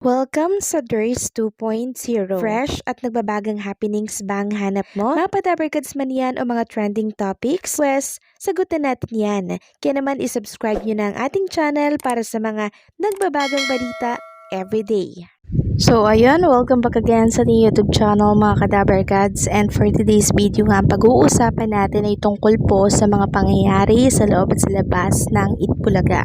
Welcome sa Durs 2.0. Fresh at nagbabagang happenings bang hanap mo? Mga padabarkads man yan o mga trending topics? Pwes, sagutan natin yan. Kaya naman isubscribe nyo na ang ating channel para sa mga nagbabagang balita everyday. So ayun, welcome back again sa ating YouTube channel mga kadabarkads, and for today's video nga, ang pag-uusapan natin ay tungkol po sa mga pangyayari sa loob at sa labas ng Itbulaga.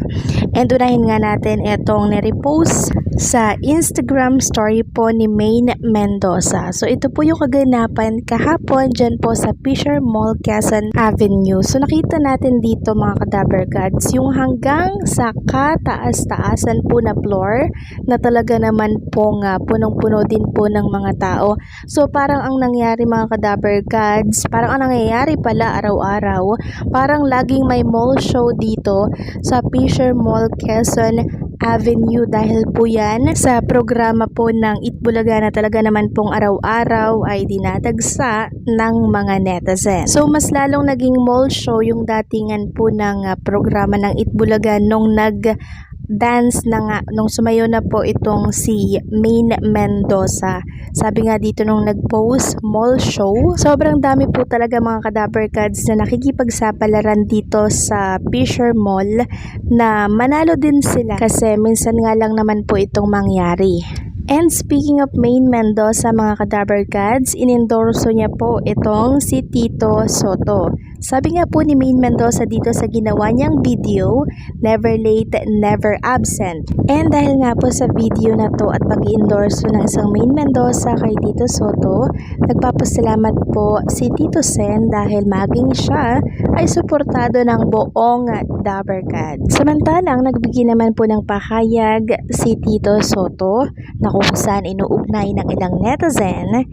And unahin nga natin itong nirepost sa Instagram story po ni Maine Mendoza. So ito po yung kaganapan kahapon dyan po sa Fisher Mall, Quezon Avenue. So nakita natin dito mga kadabarkads yung hanggang sa kataas-taasan po na floor na talaga naman pong punong-puno din po ng mga tao. So parang ang nangyari mga kadabarkads, parang ang nangyayari pala araw-araw, parang laging may mall show dito sa Fisher Mall, Quezon Avenue, dahil po yan sa programa po ng Itbulaga na talaga naman pong araw-araw ay dinadagsa ng mga netizen. So mas lalong naging mall show yung datingan po ng programa ng Itbulaga nung dance na nga, nung sumayo na po itong si Maine Mendoza. Sabi nga dito nung nag-post mall show, sobrang dami po talaga mga kadabarkads na nakikipagsapalaran dito sa Fisher Mall na manalo din sila kasi minsan nga lang naman po itong mangyari. And speaking of Maine Mendoza mga kadabarkads, inendorso niya po itong si Tito Sotto. Sabi nga po ni Maine Mendoza dito sa ginawa niyang video, never late, never absent. And dahil nga po sa video na to at pag-endorso ng isang Maine Mendoza kay Tito Sotto, nagpapasalamat po si Tito Sen dahil maging siya ay suportado ng buong Dabarkad. Samantalang nagbigay naman po ng pahayag si Tito Sotto na kung saan inuugnay ng ilang netizen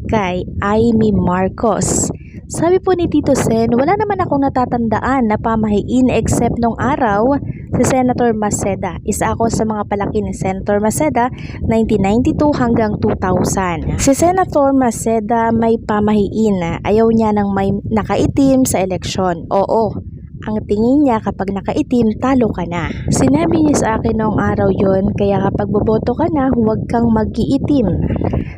kay Amy Marcos. Sabi po ni Tito Sen, wala naman akong natatandaan na pamahiin except nung araw si Senator Maceda. Isa ako sa mga palaki ni Senator Maceda 1992 hanggang 2000. Si Senator Maceda may pamahiin. Ayaw niya ng may nakaitim sa eleksyon. Oo. Ang tingin niya kapag nakaitim, talo ka na. Sinabi niya sa akin noong araw yon, kaya kapag boboto ka na, huwag kang mag-iitim.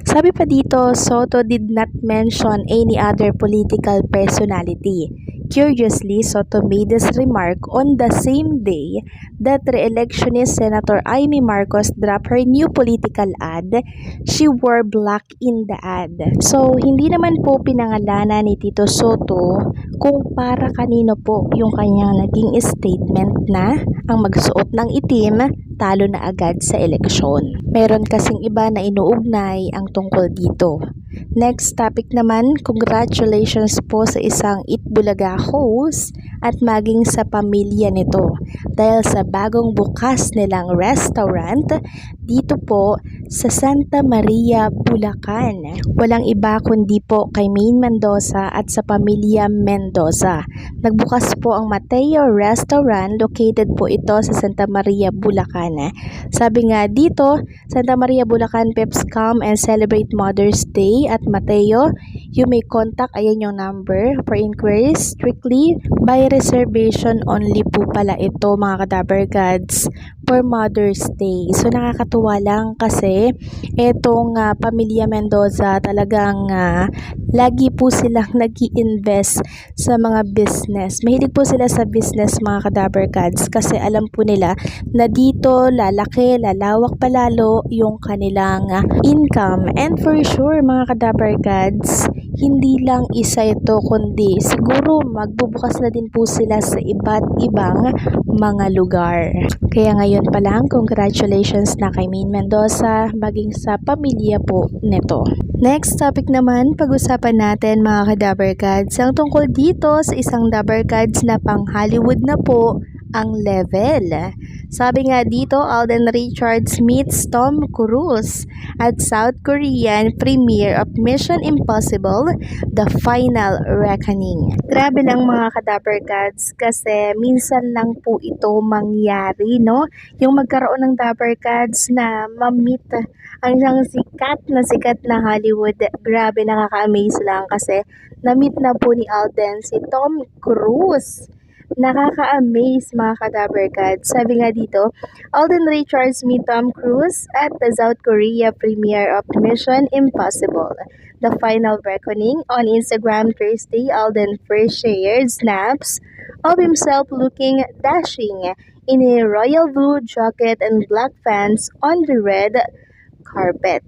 Sabi pa dito, Sotto did not mention any other political personality. Curiously, Sotto made this remark on the same day that re-electionist Senator Amy Marcos dropped her new political ad. She wore black in the ad. So, hindi naman po pinangalanan ni Tito Sotto kung para kanino po yung kanyang naging statement na ang magsuot ng itim, talo na agad sa eleksyon. Meron kasing iba na inuugnay ang tungkol dito. Next topic naman, congratulations po sa isang Itbulaga host at maging sa pamilya nito dahil sa bagong bukas nilang restaurant dito po sa Santa Maria, Bulacan. Walang iba kundi po kay Maine Mendoza at sa pamilya Mendoza. Nagbukas po ang Mateo Restaurant, located po ito sa Santa Maria, Bulacan. Sabi nga dito, Santa Maria, Bulacan, Peps come and celebrate Mother's Day at Mateo. You may contact, ayan yung number for inquiries, strictly by reservation only po pala ito mga kadabarkads for Mother's Day. So nakakatuwa lang kasi etong pamilya Mendoza talagang lagi po silang nag-i-invest sa mga business. Mahilig po sila sa business mga kadabarkads kasi alam po nila na dito lalaki, lalawak palalo yung kanilang income. And for sure mga kadabarkads, hindi lang isa ito kundi siguro magbubukas na din po sila sa iba't ibang mga lugar. Kaya ngayon pa lang, congratulations na kay Maine Mendoza maging sa pamilya po nito. Next topic naman, pag-usapan natin mga kadabarkads ang tungkol dito sa isang dabarkads na pang Hollywood na po ang level. Sabi nga dito, Alden Richards meets Tom Cruise at South Korean premiere of Mission Impossible, The Final Reckoning. Grabe lang mga kadabarkads kasi minsan lang po ito mangyari, no? Yung magkaroon ng dabarkads na ma-meet ang isang sikat na Hollywood. Grabe, nakaka-amaze lang kasi na-meet na po ni Alden si Tom Cruise. Nakaka-amaze mga ka-Dabarkad. Sabi nga dito, Alden Richards meet Tom Cruise at the South Korea premiere of Mission Impossible: The Final Reckoning. On Instagram Thursday, Alden first shared snaps of himself looking dashing in a royal blue jacket and black pants on the red carpet.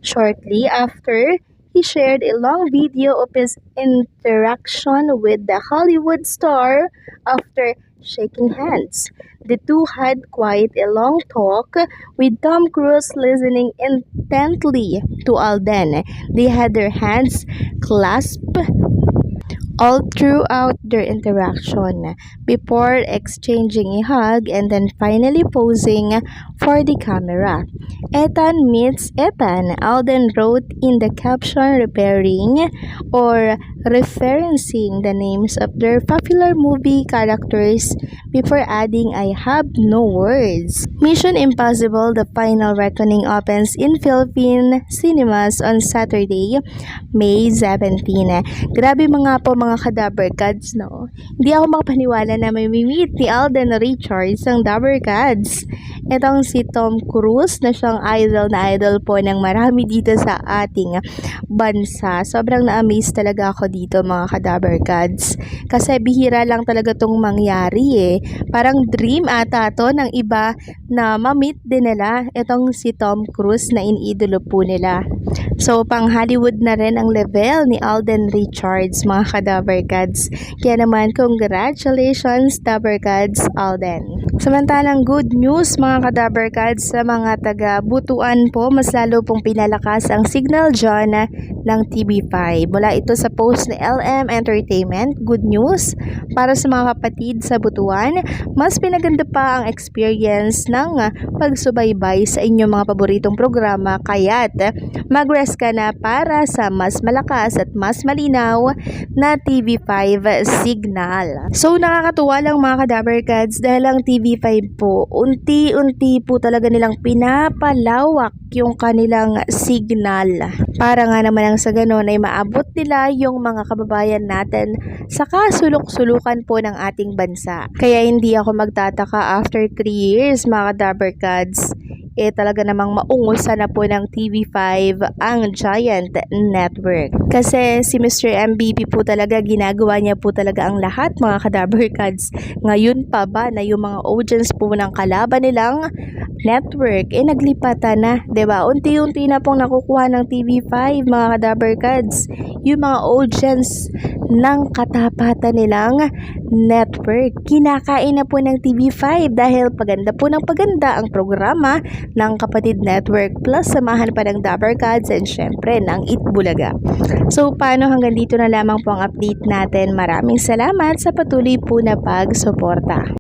Shortly after, he shared a long video of his interaction with the Hollywood star after shaking hands. The two had quite a long talk, with Tom Cruise listening intently to Alden. They had their hands clasped all throughout their interaction before exchanging a hug and then finally posing for the camera. Ethan meets Ethan, Alden wrote in the caption, referencing the names of their popular movie characters before adding, "I have no words." Mission Impossible: The Final Reckoning opens in Philippine cinemas on Saturday, May 17. Grabe mga po mga ka-Dabarkads, no? Hindi ako makapaniwala na may meet ni Alden Richards ang Dabarkads. Itong si Tom Cruise na siyang idol na idol po ng marami dito sa ating bansa. Sobrang na-amaze talaga ako dito mga ka-Dabarkads. Kasi bihira lang talaga tong mangyari eh. Parang dream ata to ng iba na ma-meet din nila itong si Tom Cruise na inidolo po nila. So, pang Hollywood na rin ang level ni Alden Richards, mga ka-Dabarkads. Kaya naman, congratulations, Dabarkads Alden. Samantalang good news, mga ka-Dabarkads, sa mga taga-Butuan po, mas lalo pong pinalakas ang signal dyan ng TV5. Mula ito sa post ni LM Entertainment, good news para sa mga kapatid sa Butuan, mas pinaganda pa ang experience ng pagsubaybay sa inyong mga paboritong programa, kaya't mag-rest ka na para sa mas malakas at mas malinaw na TV5 signal. So nakakatuwa lang mga ka-Dabarkads dahil ang TV5 po, unti-unti po talaga nilang pinapalawak yung kanilang signal. Para nga naman ang sa ganon ay maabot nila yung mga kababayan natin sa kasulok-sulukan po ng ating bansa. Kaya hindi ako magtataka after 3 years mga ka-Dabarkads, talaga namang maungusan na po ng TV5 ang Giant Network. Kasi si Mr. MVP po talaga, ginagawa niya po talaga ang lahat mga ka-Dabarkads. Ngayon pa ba na yung mga audience po ng kalaban nilang network, naglipatan na, 'di ba? Unti-unti na pong nakukuha ng TV5 mga ka-Dabarkads yung mga audience ng katapatan nilang network. Kinakain na po ng TV5 dahil paganda po ng paganda ang programa ng Kapatid Network, plus samahan pa ng Dabarkads and syempre ng Itbulaga. So paano, hanggang dito na lamang po ang update natin. Maraming salamat sa patuloy po na pagsuporta.